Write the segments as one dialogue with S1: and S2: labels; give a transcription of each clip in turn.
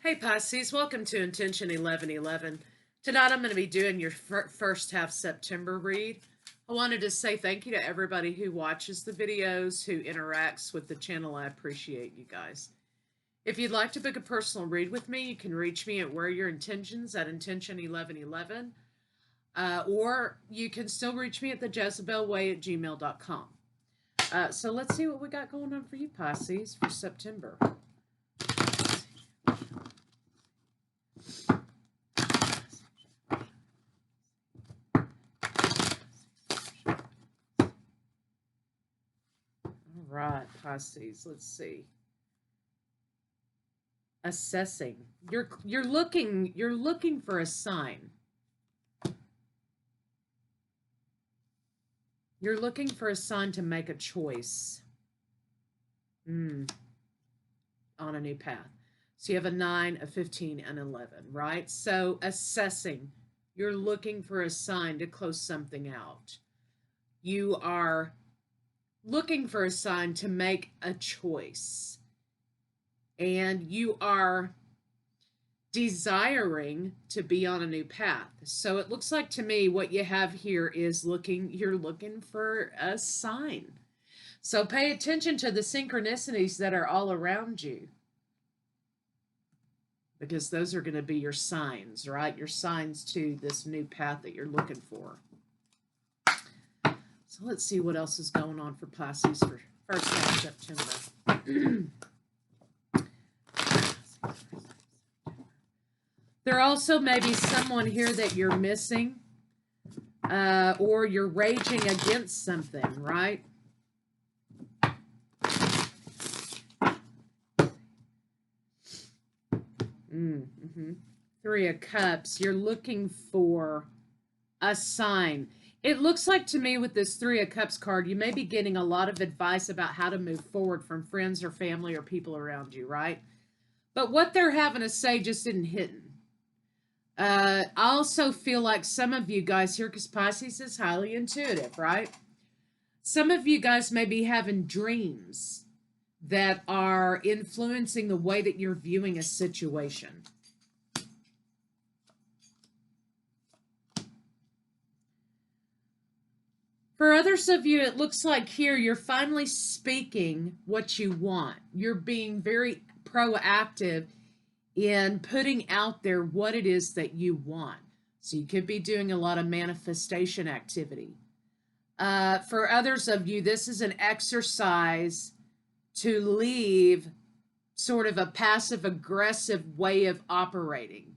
S1: Hey Pisces, welcome to Intention 1111. Tonight I'm going to be doing your first half September read. I wanted to say thank you to everybody who watches the videos, who interacts with the channel. I appreciate you guys. If you'd like to book a personal read with me, you can reach me at Where Your Intentions at Intention1111. Or you can still reach me at thejezebelway@gmail.com. So let's see what we got going on for you, Pisces, for September. Right, Pisces. Let's see. Assessing. You're looking for a sign. You're looking for a sign to make a choice. On a new path. So you have a 9, a 15, and 11, right? So assessing. You're looking for a sign to close something out. You are looking for a sign to make a choice. And you are desiring to be on a new path. So it looks like to me what you have here is you're looking for a sign. So pay attention to the synchronicities that are all around you, because those are going to be your signs, right? Your signs to this new path that you're looking for. So let's see what else is going on for Pisces for first half of September. There also may be someone here that you're missing, or you're raging against something, right? Three of Cups. You're looking for a sign. It looks like to me with this Three of Cups card, you may be getting a lot of advice about how to move forward from friends or family or people around you, right? But what they're having to say just isn't hitting. I also feel like some of you guys here, because Pisces is highly intuitive, right? Some of you guys may be having dreams that are influencing the way that you're viewing a situation. For others of you, it looks like here you're finally speaking what you want. You're being very proactive in putting out there what it is that you want. So you could be doing a lot of manifestation activity. For others of you, this is an exercise to leave sort of a passive-aggressive way of operating.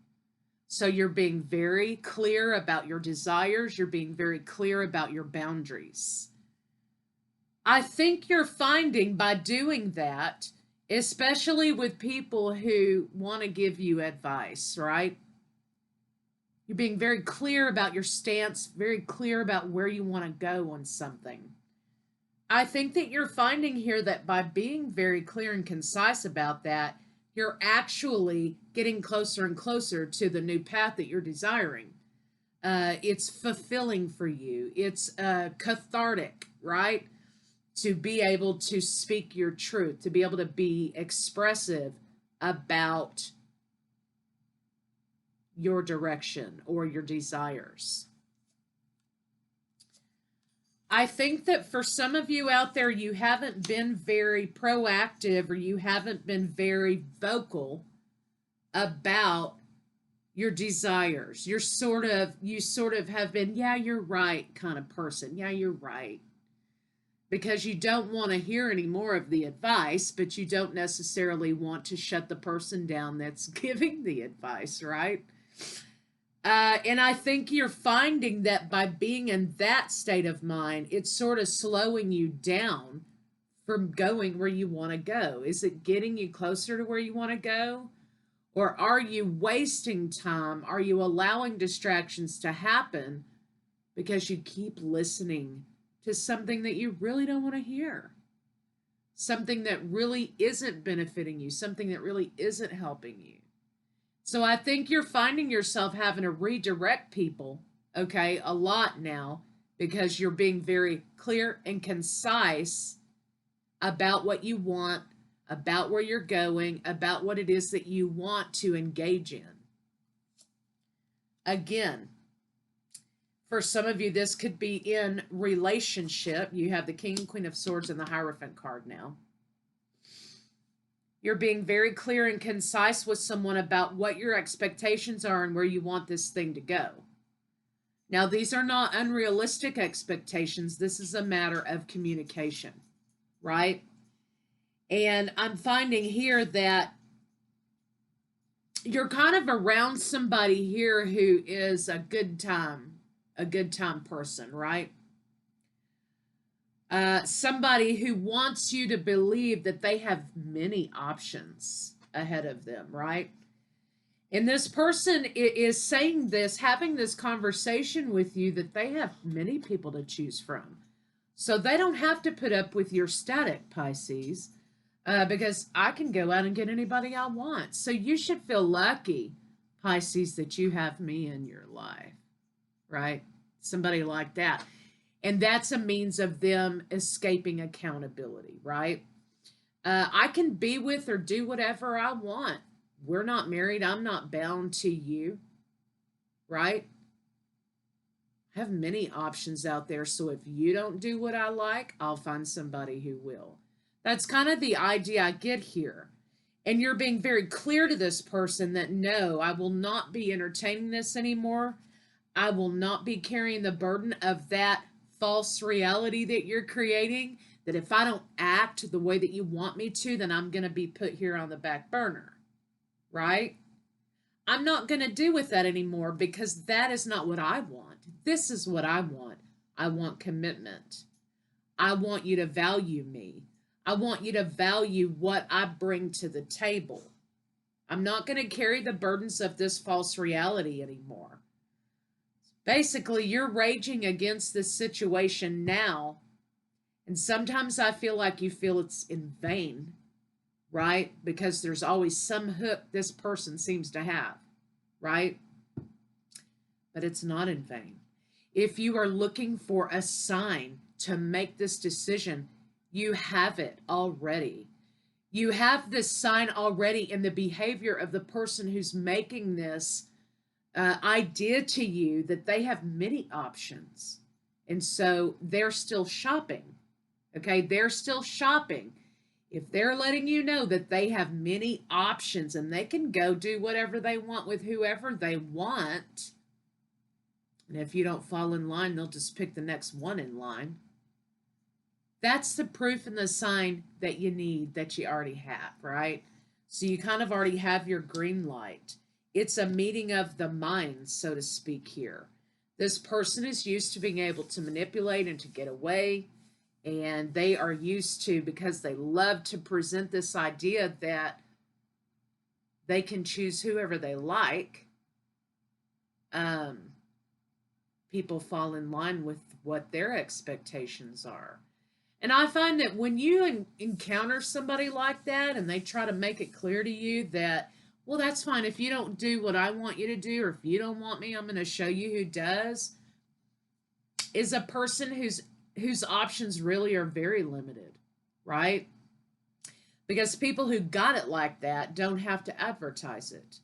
S1: So you're being very clear about your desires. You're being very clear about your boundaries. I think you're finding by doing that, especially with people who want to give you advice, right? You're being very clear about your stance, very clear about where you want to go on something. I think that you're finding here that by being very clear and concise about that, you're actually getting closer and closer to the new path that you're desiring. It's fulfilling for you. It's cathartic, right? To be able to speak your truth, to be able to be expressive about your direction or your desires. I think that for some of you out there, you haven't been very proactive, or you haven't been very vocal about your desires. You sort of have been, yeah, you're right kind of person. Yeah, you're right. Because you don't want to hear any more of the advice, but you don't necessarily want to shut the person down that's giving the advice, right? And I think you're finding that by being in that state of mind, it's sort of slowing you down from going where you want to go. Is it getting you closer to where you want to go? Or are you wasting time? Are you allowing distractions to happen because you keep listening to something that you really don't want to hear? Something that really isn't benefiting you, something that really isn't helping you. So I think you're finding yourself having to redirect people, okay, a lot now, because you're being very clear and concise about what you want, about where you're going, about what it is that you want to engage in. Again, for some of you, this could be in relationship. You have the King and Queen of Swords and the Hierophant card now. You're being very clear and concise with someone about what your expectations are and where you want this thing to go. Now, these are not unrealistic expectations. This is a matter of communication, right? And I'm finding here that you're kind of around somebody here who is a good time person, right? Somebody who wants you to believe that they have many options ahead of them, right? And this person is saying this, having this conversation with you, that they have many people to choose from. So they don't have to put up with your static, Pisces, because I can go out and get anybody I want. So you should feel lucky, Pisces, that you have me in your life, right? Somebody like that. And that's a means of them escaping accountability, right? I can be with or do whatever I want. We're not married. I'm not bound to you, right? I have many options out there. So if you don't do what I like, I'll find somebody who will. That's kind of the idea I get here. And you're being very clear to this person that no, I will not be entertaining this anymore. I will not be carrying the burden of that false reality that you're creating, that if I don't act the way that you want me to, then I'm going to be put here on the back burner, right? I'm not going to do with that anymore because that is not what I want. This is what I want. I want commitment. I want you to value me. I want you to value what I bring to the table. I'm not going to carry the burdens of this false reality anymore. Basically, you're raging against this situation now, and sometimes I feel like you feel it's in vain, right? Because there's always some hook this person seems to have, right? But it's not in vain. If you are looking for a sign to make this decision, you have it already. You have this sign already in the behavior of the person who's making this idea to you that they have many options. And so they're still shopping. Okay, they're still shopping. If they're letting you know that they have many options and they can go do whatever they want with whoever they want, and if you don't fall in line, they'll just pick the next one in line. That's the proof and the sign that you need, that you already have, right? So you kind of already have your green light. It's a meeting of the minds, so to speak, here. This person is used to being able to manipulate and to get away. And they are used to, because they love to present this idea that they can choose whoever they like. People fall in line with what their expectations are. And I find that when you encounter somebody like that and they try to make it clear to you that, well, that's fine. If you don't do what I want you to do, or if you don't want me, I'm going to show you who does, is a person whose options really are very limited, right? Because people who got it like that don't have to advertise it.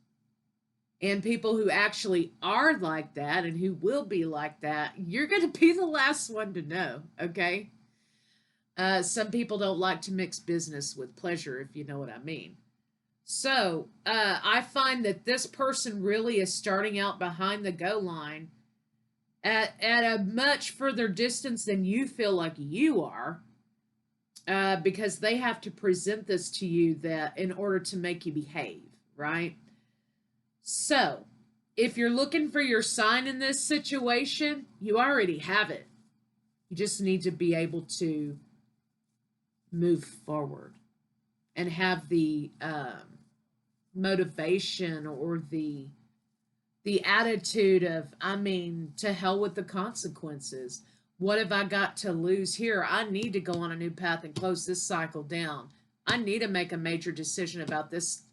S1: And people who actually are like that and who will be like that, you're going to be the last one to know, okay? Some people don't like to mix business with pleasure, if you know what I mean. So I find that this person really is starting out behind the goal line at a much further distance than you feel like you are, because they have to present this to you that in order to make you behave, right? So if you're looking for your sign in this situation, you already have it. You just need to be able to move forward and have the motivation or the attitude of, I mean, to hell with the consequences. What have I got to lose here? I need to go on a new path and close this cycle down. I need to make a major decision about this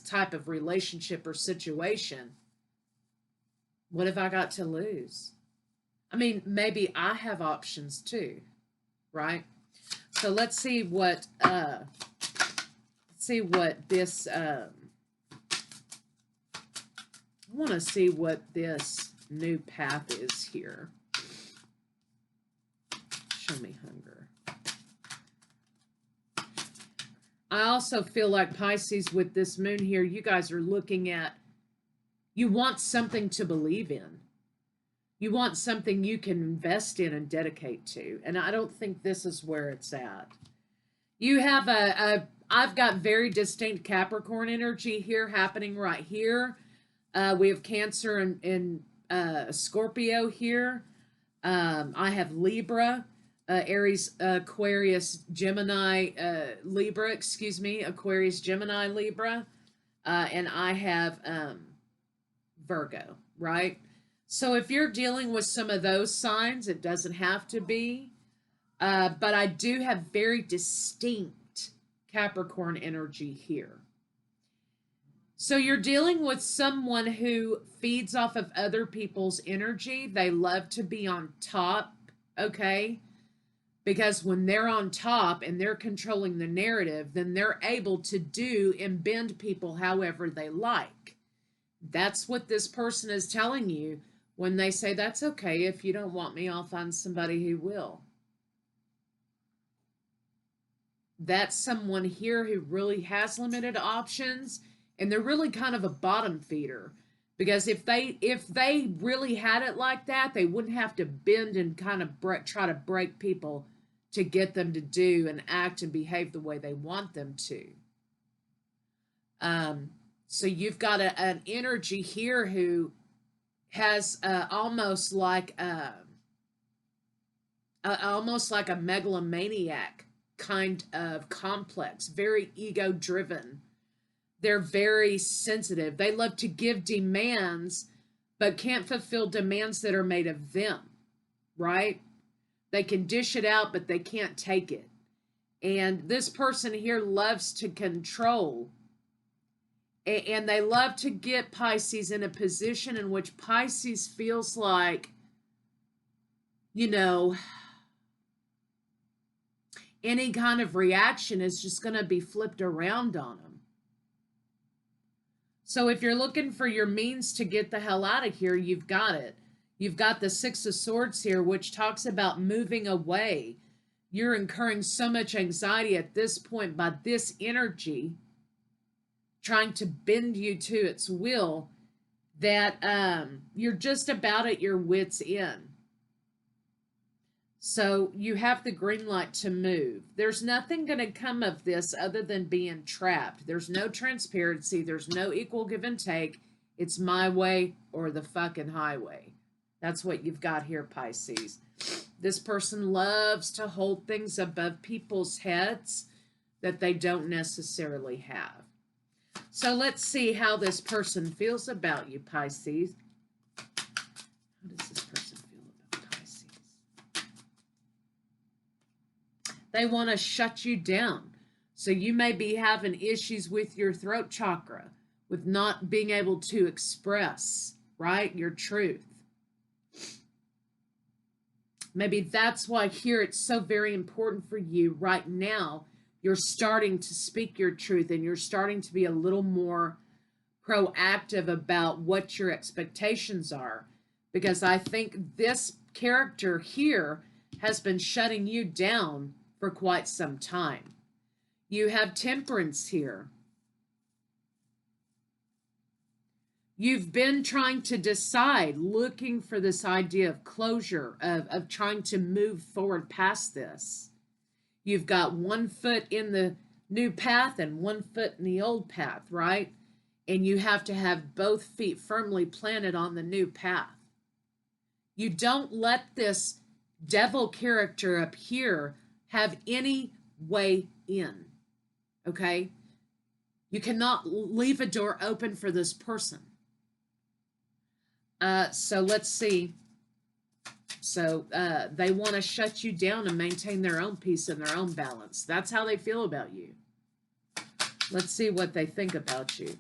S1: type of relationship or situation. What have I got to lose? I mean, maybe I have options too, right? So let's see what see what this, I want to see what this new path is here. Show me hunger. I also feel like Pisces with this moon here, you guys are looking at, you want something to believe in. You want something you can invest in and dedicate to. And I don't think this is where it's at. You have I've got very distinct Capricorn energy here happening right here. We have Cancer and Scorpio here. I have Libra, Aries, Aquarius, Gemini, Libra, excuse me, Aquarius, Gemini, Libra. And I have Virgo, right? So if you're dealing with some of those signs, it doesn't have to be. But I do have very distinct Capricorn energy here. So you're dealing with someone who feeds off of other people's energy. They love to be on top, okay? Because when they're on top and they're controlling the narrative, then they're able to do and bend people however they like. That's what this person is telling you when they say, that's okay. If you don't want me, I'll find somebody who will. That's someone here who really has limited options, and they're really kind of a bottom feeder, because if they really had it like that, they wouldn't have to bend and kind of try to break people to get them to do and act and behave the way they want them to. So you've got an energy here who has almost like a megalomaniac kind of complex, very ego-driven. They're very sensitive. They love to give demands, but can't fulfill demands that are made of them, right? They can dish it out, but they can't take it. And this person here loves to control. And they love to get Pisces in a position in which Pisces feels like, you know, any kind of reaction is just going to be flipped around on them. So if you're looking for your means to get the hell out of here, you've got it. You've got the Six of Swords here, which talks about moving away. You're incurring so much anxiety at this point by this energy trying to bend you to its will that you're just about at your wit's end. So you have the green light to move. There's nothing going to come of this other than being trapped. There's no transparency. There's no equal give and take. It's my way or the fucking highway. That's what you've got here, Pisces. This person loves to hold things above people's heads that they don't necessarily have. So let's see how this person feels about you, Pisces. How does this person feel about Pisces? They want to shut you down. So you may be having issues with your throat chakra, with not being able to express, right, your truth. Maybe that's why here it's so very important for you right now. You're starting to speak your truth and you're starting to be a little more proactive about what your expectations are. Because I think this character here has been shutting you down for quite some time. You have Temperance here. You've been trying to decide, looking for this idea of closure, of trying to move forward past this. You've got 1 foot in the new path and 1 foot in the old path, right? And you have to have both feet firmly planted on the new path. You don't let this devil character up here have any way in, okay? You cannot leave a door open for this person. So let's see. So they want to shut you down and maintain their own peace and their own balance. That's how they feel about you. Let's see what they think about you.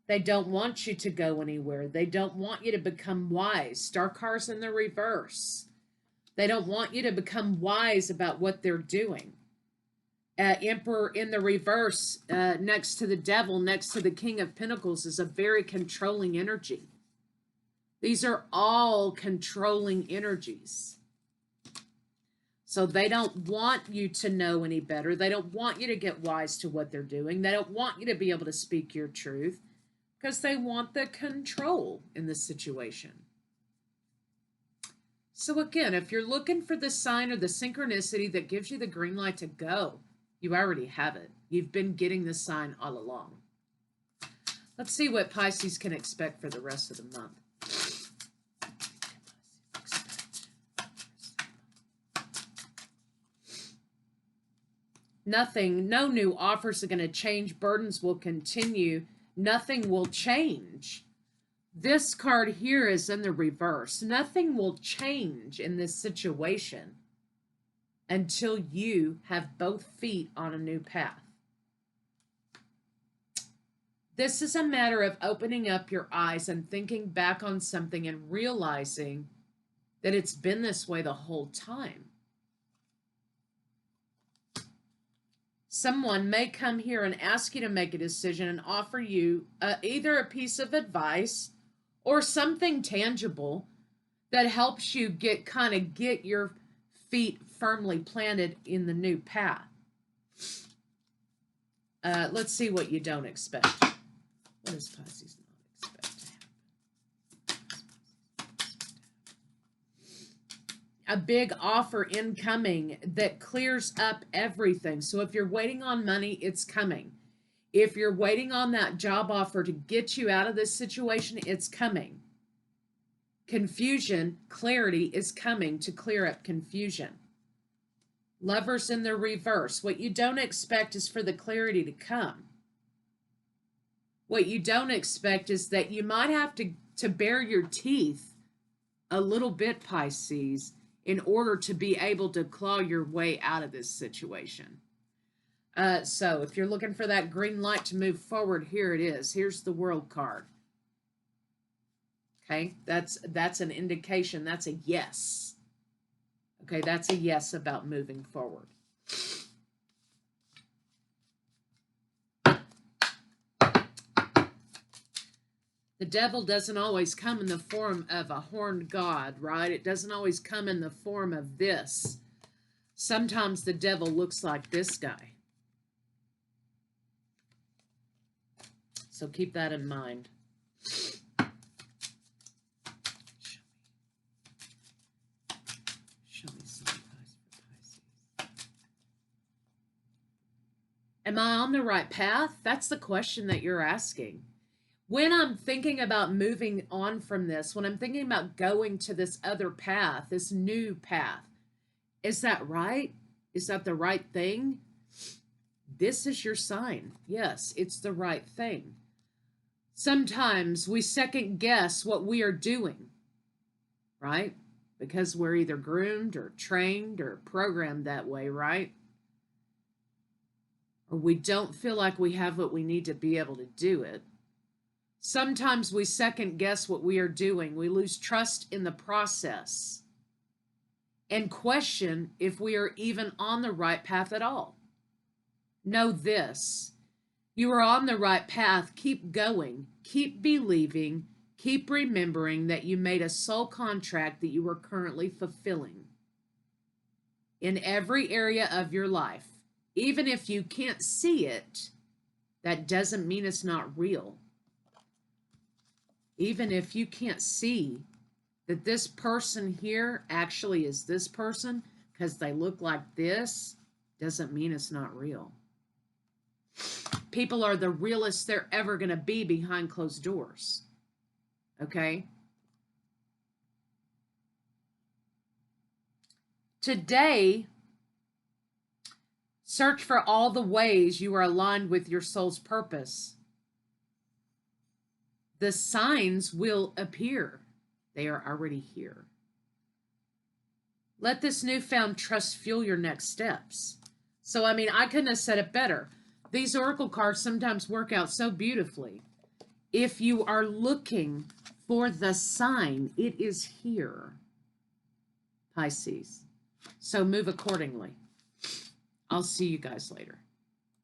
S1: They don't want you to go anywhere. They don't want you to become wise. Star car's in the reverse. They don't want you to become wise about what they're doing. Emperor in the reverse, next to the devil, next to the King of Pentacles, is a very controlling energy. These are all controlling energies. So they don't want you to know any better. They don't want you to get wise to what they're doing. They don't want you to be able to speak your truth because they want the control in the situation. So again, if you're looking for the sign or the synchronicity that gives you the green light to go, you already have it. You've been getting the sign all along. Let's see what Pisces can expect for the rest of the month. Nothing, no new offers are going to change. Burdens will continue. Nothing will change. This card here is in the reverse. Nothing will change in this situation until you have both feet on a new path. This is a matter of opening up your eyes and thinking back on something and realizing that it's been this way the whole time. Someone may come here and ask you to make a decision and offer you either a piece of advice or something tangible that helps you get your feet firmly planted in the new path. Let's see what you don't expect. What does Pisces not expect to happen? A big offer incoming that clears up everything. So if you're waiting on money, it's coming. If you're waiting on that job offer to get you out of this situation, it's coming. Confusion, clarity is coming to clear up confusion. Lovers in the reverse. What you don't expect is for the clarity to come. What you don't expect is that you might have to bare your teeth a little bit, Pisces, in order to be able to claw your way out of this situation. So if you're looking for that green light to move forward, here it is. Here's the World card. Okay, that's an indication. That's a yes. Okay, that's a yes about moving forward. The devil doesn't always come in the form of a horned god, right? It doesn't always come in the form of this. Sometimes the devil looks like this guy. So keep that in mind. Show me some advice for Pisces. Am I on the right path? That's the question that you're asking. When I'm thinking about moving on from this, when I'm thinking about going to this other path, this new path, is that right? Is that the right thing? This is your sign. Yes, it's the right thing. Sometimes we second guess what we are doing, right? Because we're either groomed or trained or programmed that way, right? Or we don't feel like we have what we need to be able to do it. Sometimes we second guess what we are doing. We lose trust in the process and question if we are even on the right path at all. Know this. You are on the right path. Keep going. Keep believing. Keep remembering that you made a soul contract that you are currently fulfilling in every area of your life. Even if you can't see it, that doesn't mean it's not real. Even if you can't see that this person here actually is this person because they look like this, doesn't mean it's not real. People are the realest they're ever going to be behind closed doors. Okay? Today, search for all the ways you are aligned with your soul's purpose. The signs will appear. They are already here. Let this newfound trust fuel your next steps. So, I mean, I couldn't have said it better. These oracle cards sometimes work out so beautifully. If you are looking for the sign, it is here. Pisces. So move accordingly. I'll see you guys later.